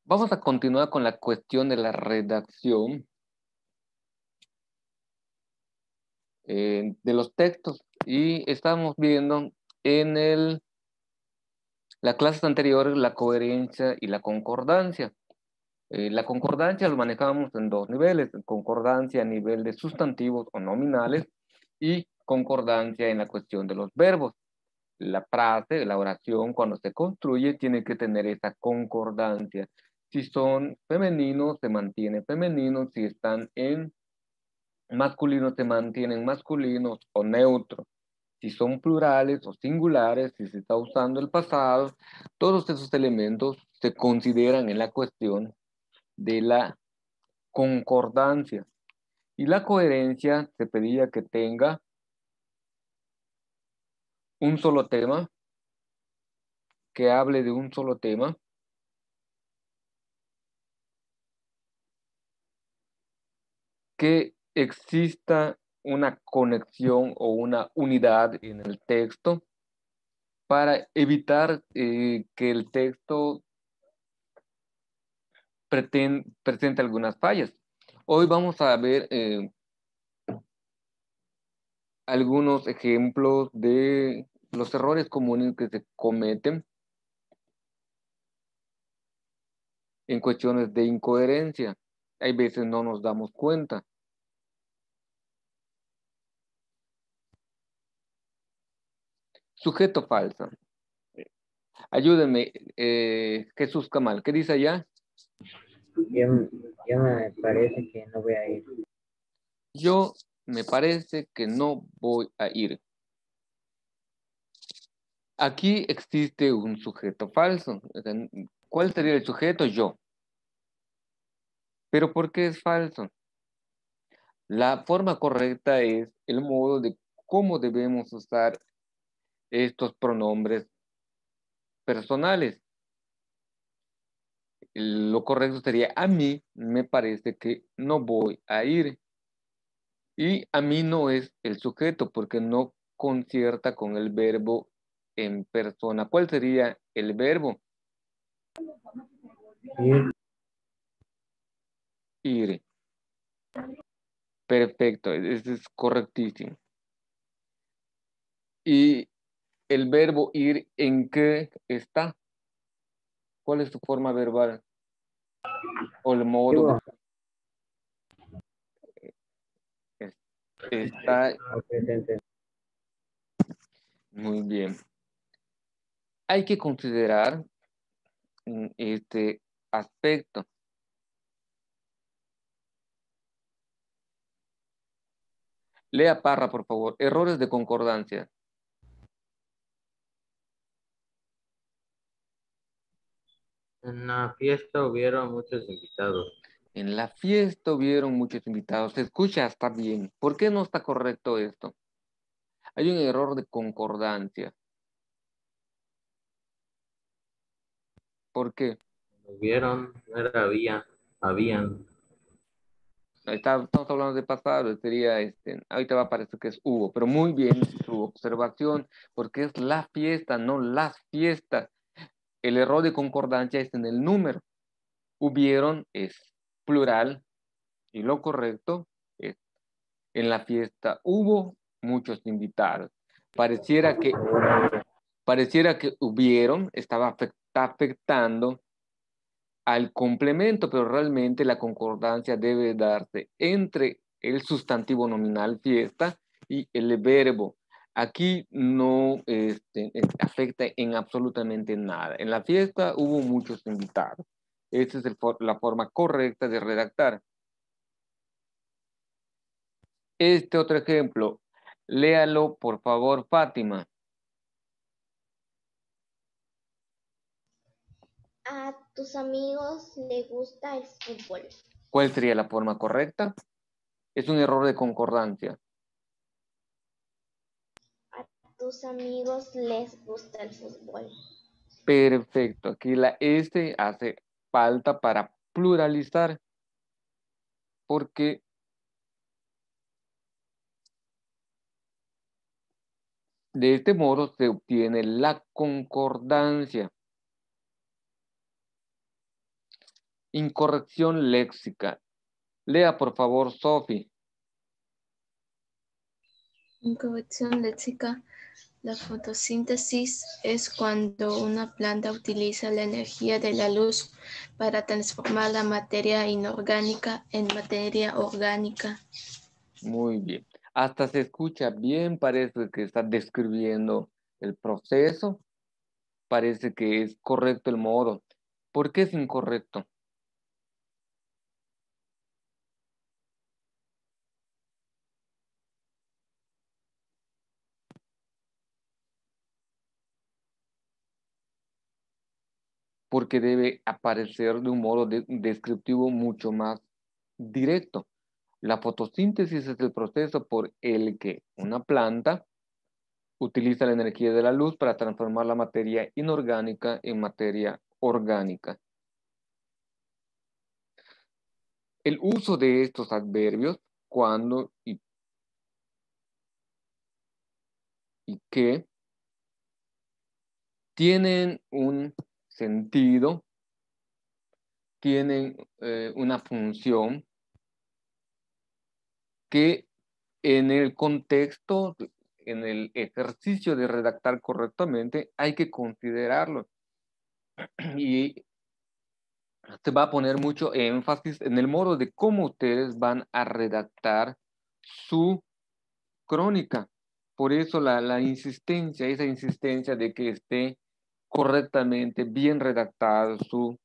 Vamos a continuar con la cuestión de la redacción de los textos y estamos viendo en la clase anterior la coherencia y la concordancia. La concordancia lo manejamos en dos niveles: concordancia a nivel de sustantivos o nominales y concordancia en la cuestión de los verbos. La frase, la oración, cuando se construye, tiene que tener esa concordancia. Si son femeninos, se mantiene femenino; si están en masculinos, se mantienen masculinos o neutros; si son plurales o singulares, si se está usando el pasado. Todos esos elementos se consideran en la cuestión de la concordancia. Y la coherencia se pedía que tenga un solo tema, que hable de un solo tema, que exista una conexión o una unidad en el texto para evitar que el texto presente algunas fallas. Hoy vamos a ver algunos ejemplos de los errores comunes que se cometen en cuestiones de incoherencia. Hay veces no nos damos cuenta. Sujeto falso. Ayúdenme, Jesús Camal, ¿qué dice allá? Yo, yo me parece que no voy a ir. Yo me parece que no voy a ir. Aquí existe un sujeto falso. ¿Cuál sería el sujeto? Yo. ¿Pero por qué es falso? La forma correcta es el modo de cómo debemos usar estos pronombres personales. Lo correcto sería: a mí me parece que no voy a ir. Y a mí no es el sujeto porque no concierta con el verbo en persona. ¿Cuál sería el verbo? Ir. Ir. Perfecto, eso es correctísimo. ¿Y el verbo ir en qué está? ¿Cuál es su forma verbal? O el modo de... Yo, Está presente. muy bien. Hay que considerar este aspecto. Lea Parra, por favor. Errores de concordancia. En la fiesta hubieron muchos invitados. En la fiesta hubieron muchos invitados. Se escucha, está bien. ¿Por qué no está correcto esto? Hay un error de concordancia. ¿Por qué? Hubieron, no era habían. Estamos hablando de pasado, sería ahorita va a parecer que es hubo, pero muy bien su observación, porque es la fiesta, no las fiestas. El error de concordancia es en el número. Hubieron es plural y lo correcto es: en la fiesta hubo muchos invitados. Pareciera que, pareciera que hubieron estaba afectando al complemento, pero realmente la concordancia debe darse entre el sustantivo nominal fiesta y el verbo. Aquí no afecta en absolutamente nada. En la fiesta hubo muchos invitados. Esa es la forma correcta de redactar. Este otro ejemplo, léalo por favor, Fátima. A tus amigos les gusta el fútbol. ¿Cuál sería la forma correcta? Es un error de concordancia. A tus amigos les gusta el fútbol. Perfecto. Aquí la S hace falta para pluralizar, porque de este modo se obtiene la concordancia. Incorrección léxica. Lea, por favor, Sophie. Incorrección léxica. La fotosíntesis es cuando una planta utiliza la energía de la luz para transformar la materia inorgánica en materia orgánica. Muy bien. Hasta se escucha bien, parece que está describiendo el proceso. Parece que es correcto el modo. ¿Por qué es incorrecto? Porque debe aparecer de un modo descriptivo mucho más directo. La fotosíntesis es el proceso por el que una planta utiliza la energía de la luz para transformar la materia inorgánica en materia orgánica. El uso de estos adverbios, cuando y que, tienen un sentido, tienen una función que en el contexto, en el ejercicio de redactar correctamente, hay que considerarlo. Y se va a poner mucho énfasis en el modo de cómo ustedes van a redactar su crónica. Por eso esa insistencia de que esté correctamente, bien redactada su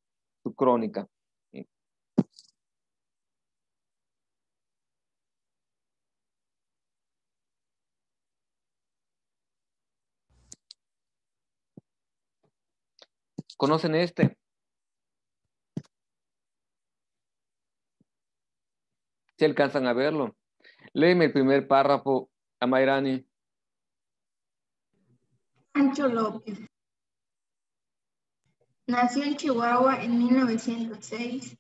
crónica. ¿Conocen este? Si alcanzan a verlo. Léeme el primer párrafo, Amairani. Pancho López. Nació en Chihuahua en 1906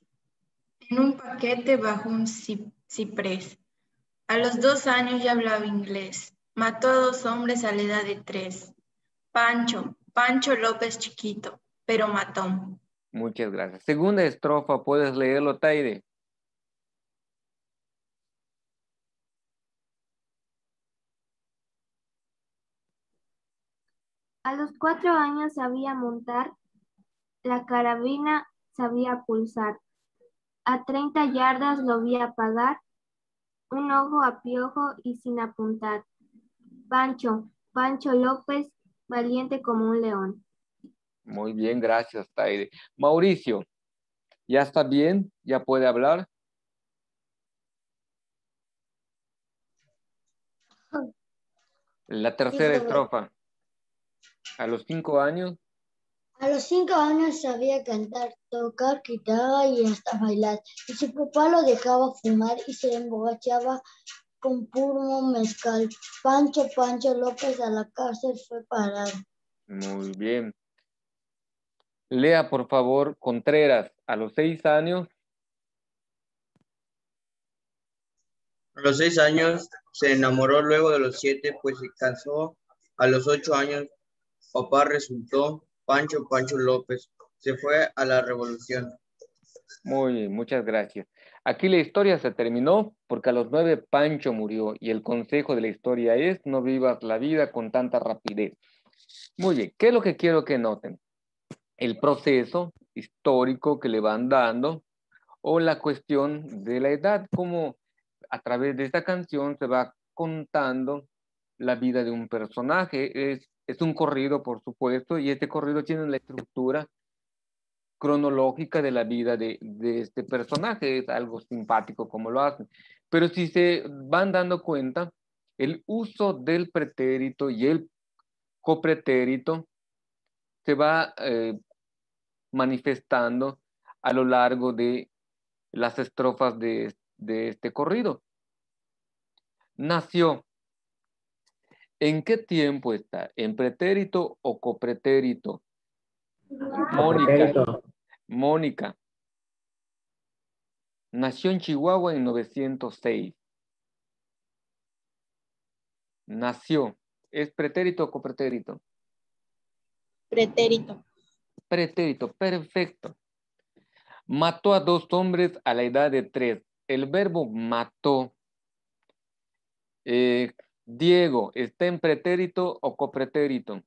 en un paquete bajo un ciprés. A los 2 años ya hablaba inglés. Mató a 2 hombres a la edad de 3. Pancho López chiquito, pero matón. Muchas gracias. Segunda estrofa, ¿puedes leerlo, Taide? A los 4 años sabía montar, la carabina sabía pulsar. A 30 yardas lo vi apagar, un ojo a piojo y sin apuntar. Pancho López, valiente como un león. Muy bien, gracias, Taide. Mauricio, ¿ya está bien? ¿Ya puede hablar? La tercera estrofa. A los 5 años. A los 5 años sabía cantar, tocar guitarra y hasta bailar. Y su papá lo dejaba fumar y se emborrachaba con puro mezcal. Pancho López a la cárcel fue parar. Muy bien. Lea, por favor, Contreras. A los 6 años. A los 6 años se enamoró, luego de los 7, pues se casó. A los 8 años, papá resultó Pancho López. Se fue a la revolución. Muy bien, muchas gracias. Aquí la historia se terminó porque a los 9 Pancho murió y el consejo de la historia es no vivas la vida con tanta rapidez. Muy bien, ¿qué es lo que quiero que noten? El proceso histórico que le van dando o la cuestión de la edad, como a través de esta canción se va contando la vida de un personaje. Es un corrido, por supuesto, y este corrido tiene la estructura cronológica de la vida de este personaje. Es algo simpático como lo hacen. Pero si se van dando cuenta, el uso del pretérito y el copretérito se va manifestando a lo largo de las estrofas de este corrido. Nació. ¿En qué tiempo está? ¿En pretérito o copretérito? Mónica. Nació en Chihuahua en 906. Nació. ¿Es pretérito o copretérito? Pretérito. Pretérito, perfecto. Mató a 2 hombres a la edad de 3. El verbo mató. Diego, ¿está en pretérito o copretérito?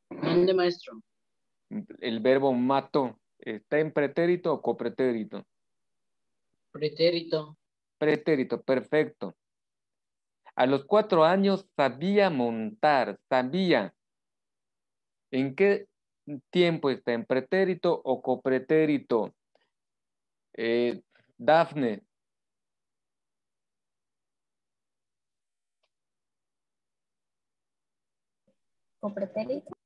Mande, maestro. El verbo mató, ¿está en pretérito o copretérito? Pretérito. Pretérito, perfecto. A los 4 años sabía montar, sabía. ¿En qué tiempo está? ¿En pretérito o copretérito? Dafne. Copretérito.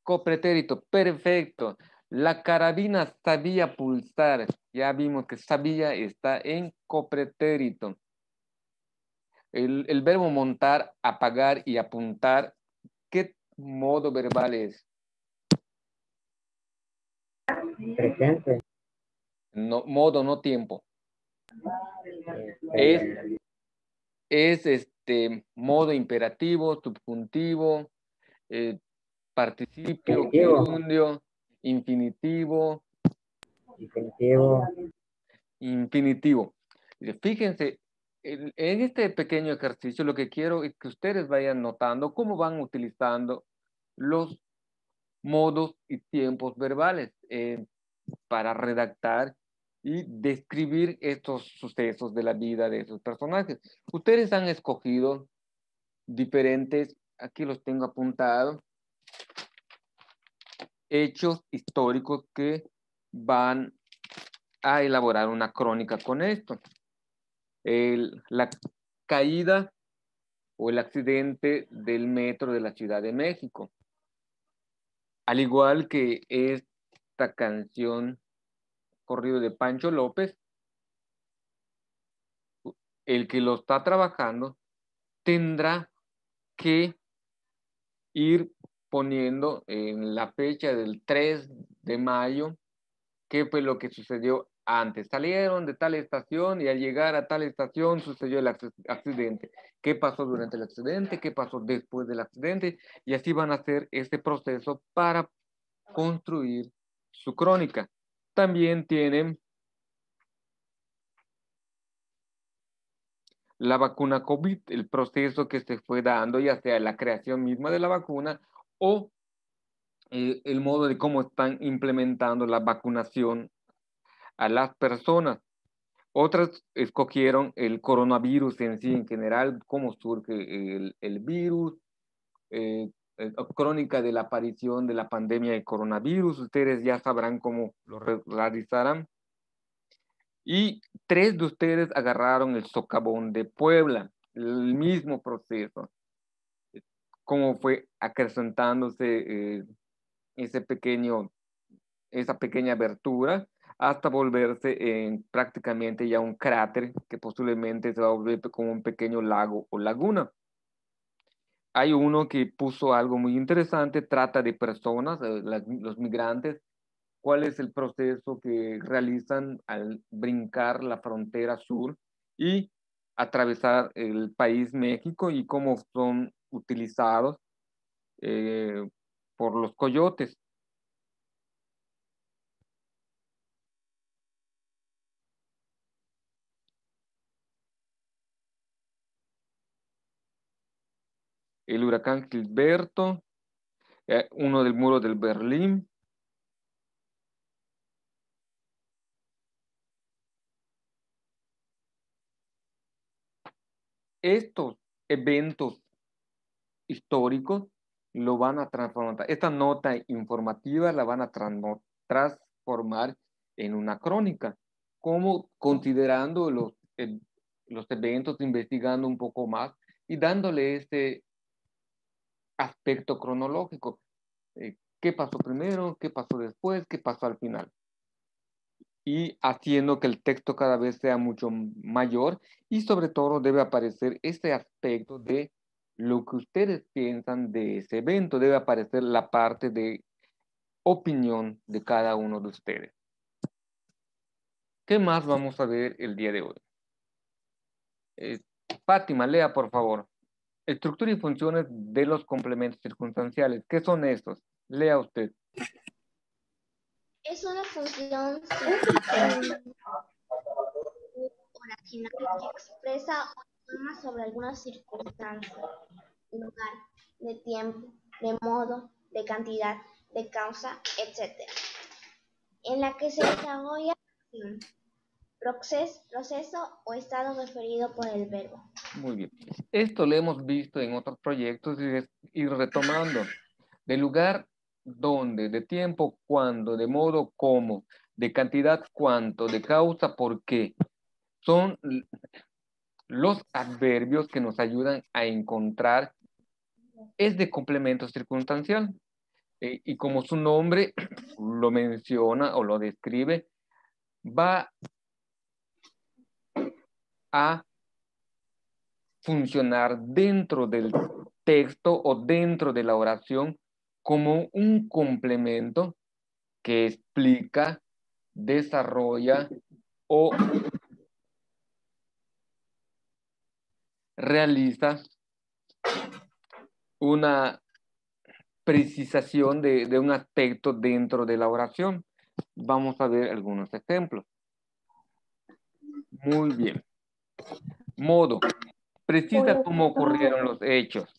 Copretérito, perfecto. La carabina sabía pulsar. Ya vimos que sabía está en copretérito. El verbo montar, apagar y apuntar, ¿qué modo verbal es? Presente. No, modo, no tiempo. Es modo imperativo, subjuntivo, participio, Infinitivo. gerundio, infinitivo, Definitivo. infinitivo. Fíjense, en este pequeño ejercicio lo que quiero es que ustedes vayan notando cómo van utilizando los modos y tiempos verbales para redactar y describir estos sucesos de la vida de esos personajes. Ustedes han escogido diferentes, aquí los tengo apuntados, hechos históricos que van a elaborar una crónica con esto. La caída o el accidente del metro de la Ciudad de México. Al igual que esta canción, corrido de Pancho López, el que lo está trabajando tendrá que ir poniendo en la fecha del 3 de mayo qué fue lo que sucedió antes. Salieron de tal estación y al llegar a tal estación sucedió el accidente. ¿Qué pasó durante el accidente? ¿Qué pasó después del accidente? Y así van a hacer este proceso para construir su crónica. También tienen la vacuna COVID, el proceso que se fue dando, ya sea la creación misma de la vacuna o el modo de cómo están implementando la vacunación a las personas. Otras escogieron el coronavirus en sí, en general, cómo surge el virus, crónica de la aparición de la pandemia de coronavirus. Ustedes ya sabrán cómo lo realizarán. Y 3 de ustedes agarraron el socavón de Puebla, el mismo proceso, cómo fue acrecentándose esa pequeña abertura hasta volverse en prácticamente ya un cráter que posiblemente se va a volver como un pequeño lago o laguna. Hay uno que puso algo muy interesante, trata de personas, los migrantes, cuál es el proceso que realizan al brincar la frontera sur y atravesar el país México y cómo son utilizados por los coyotes. El huracán Gilberto, uno del muro del Berlín. Estos eventos históricos lo van a transformar. Esta nota informativa la van a transformar en una crónica, como considerando los eventos, investigando un poco más y dándole este aspecto cronológico. ¿Qué pasó primero? ¿Qué pasó después? ¿Qué pasó al final? Y haciendo que el texto cada vez sea mucho mayor y sobre todo debe aparecer este aspecto de lo que ustedes piensan de ese evento, debe aparecer la parte de opinión de cada uno de ustedes. ¿Qué más vamos a ver el día de hoy? Fátima, lea por favor. Estructura y funciones de los complementos circunstanciales. ¿Qué son estos? Lea usted. Es una función oracional que expresa o informa sobre alguna circunstancia, lugar, de tiempo, de modo, de cantidad, de causa, etc., en la que se desarrolla acción, proceso o estado referido por el verbo. Muy bien. Esto lo hemos visto en otros proyectos y retomando. De lugar, dónde, de tiempo, cuándo, de modo, cómo, de cantidad, cuánto, de causa, por qué. Son los adverbios que nos ayudan a encontrar, es de complemento circunstancial. Y como su nombre lo menciona o lo describe, va a funcionar dentro del texto o dentro de la oración como un complemento que explica, desarrolla o realiza una precisación de un aspecto dentro de la oración. Vamos a ver algunos ejemplos. Muy bien. Modo. Precisa cómo ocurrieron los hechos.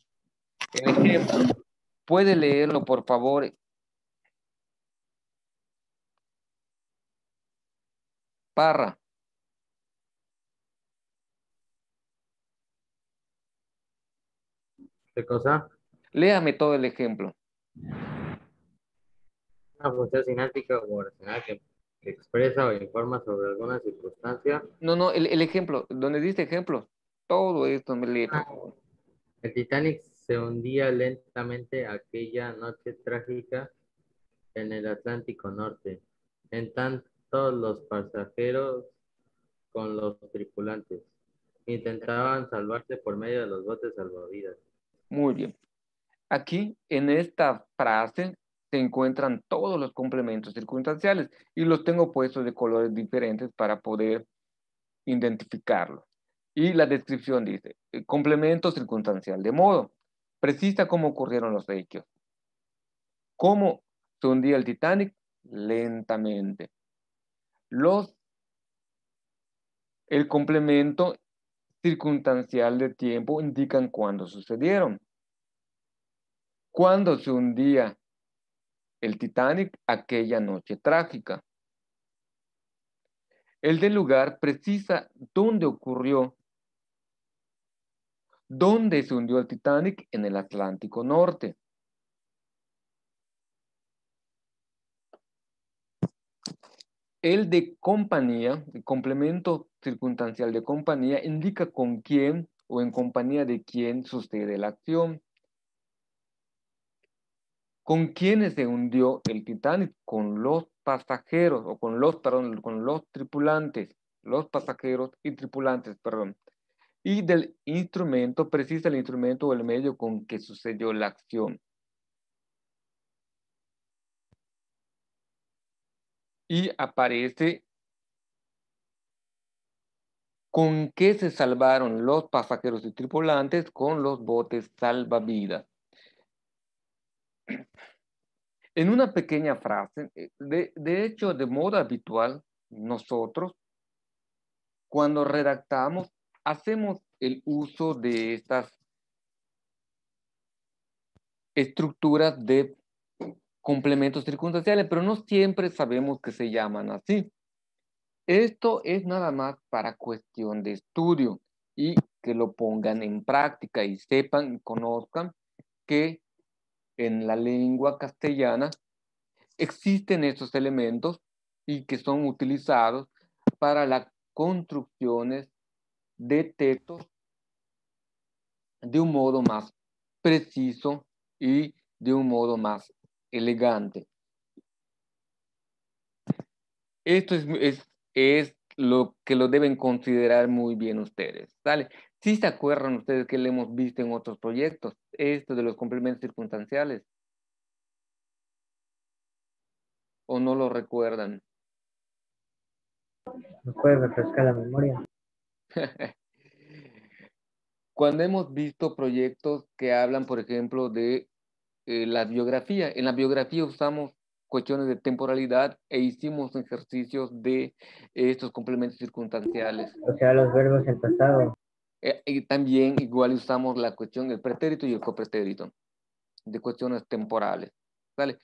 El ejemplo. ¿Puede leerlo, por favor? Parra. ¿Qué cosa? Léame todo el ejemplo. Una función sináctica o oracional que expresa o informa sobre alguna circunstancia. No, el ejemplo. Donde dice ejemplo. Todo esto me lee, por favor. El Titanic se hundía lentamente aquella noche trágica en el Atlántico Norte. En tanto, los pasajeros con los tripulantes intentaban salvarse por medio de los botes salvavidas. Muy bien. Aquí, en esta frase, se encuentran todos los complementos circunstanciales y los tengo puestos de colores diferentes para poder identificarlos. Y la descripción dice, complemento circunstancial de modo, precisa cómo ocurrieron los hechos. ¿Cómo se hundía el Titanic? Lentamente. El complemento circunstancial de tiempo indican cuándo sucedieron. ¿Cuándo se hundía el Titanic? Aquella noche trágica. El del lugar precisa dónde ocurrió. ¿Dónde se hundió el Titanic? En el Atlántico Norte. El de compañía, el complemento circunstancial de compañía, indica con quién o en compañía de quién sucede la acción. ¿Con quiénes se hundió el Titanic? Con los pasajeros, o con los tripulantes, los pasajeros y tripulantes, perdón. Y del instrumento, precisa el instrumento o el medio con que sucedió la acción. Y aparece con qué se salvaron los pasajeros y tripulantes con los botes salvavidas. En una pequeña frase, de hecho, de modo habitual, nosotros, cuando redactamos, hacemos el uso de estas estructuras de complementos circunstanciales, pero no siempre sabemos que se llaman así. Esto es nada más para cuestión de estudio y que lo pongan en práctica y sepan y conozcan que en la lengua castellana existen estos elementos y que son utilizados para las construcciones de textos de un modo más preciso y de un modo más elegante. Esto es lo que lo deben considerar muy bien ustedes, ¿sale? ¿Sí se acuerdan ustedes que lo hemos visto en otros proyectos? Esto de los complementos circunstanciales. ¿O no lo recuerdan? ¿Me puede refrescar la memoria? Cuando hemos visto proyectos que hablan, por ejemplo, de la biografía, en la biografía usamos cuestiones de temporalidad e hicimos ejercicios de estos complementos circunstanciales. O sea, los verbos en pasado. Y también igual usamos la cuestión del pretérito y el copretérito de cuestiones temporales. ¿Vale?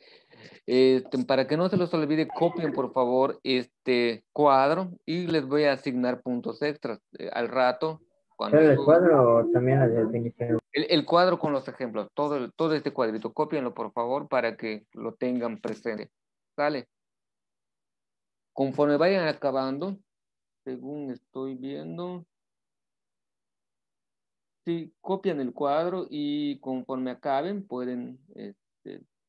Para que no se los olvide, copien por favor este cuadro y les voy a asignar puntos extras al rato. Cuando ¿Solo el cuadro o también la definición? el cuadro con los ejemplos, todo este cuadrito, cópienlo por favor para que lo tengan presente. ¿Vale? Conforme vayan acabando, según estoy viendo, sí, copian el cuadro y conforme acaben pueden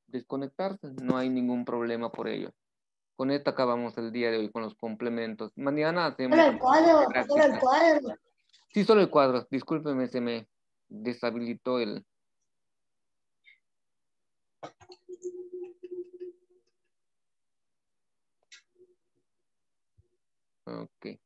desconectarse, no hay ningún problema por ello. Con esto acabamos el día de hoy con los complementos. Mañana hacemos Solo el cuadro, práctica. solo el cuadro. Sí, solo el cuadro. Discúlpeme, se me deshabilitó el... Ok.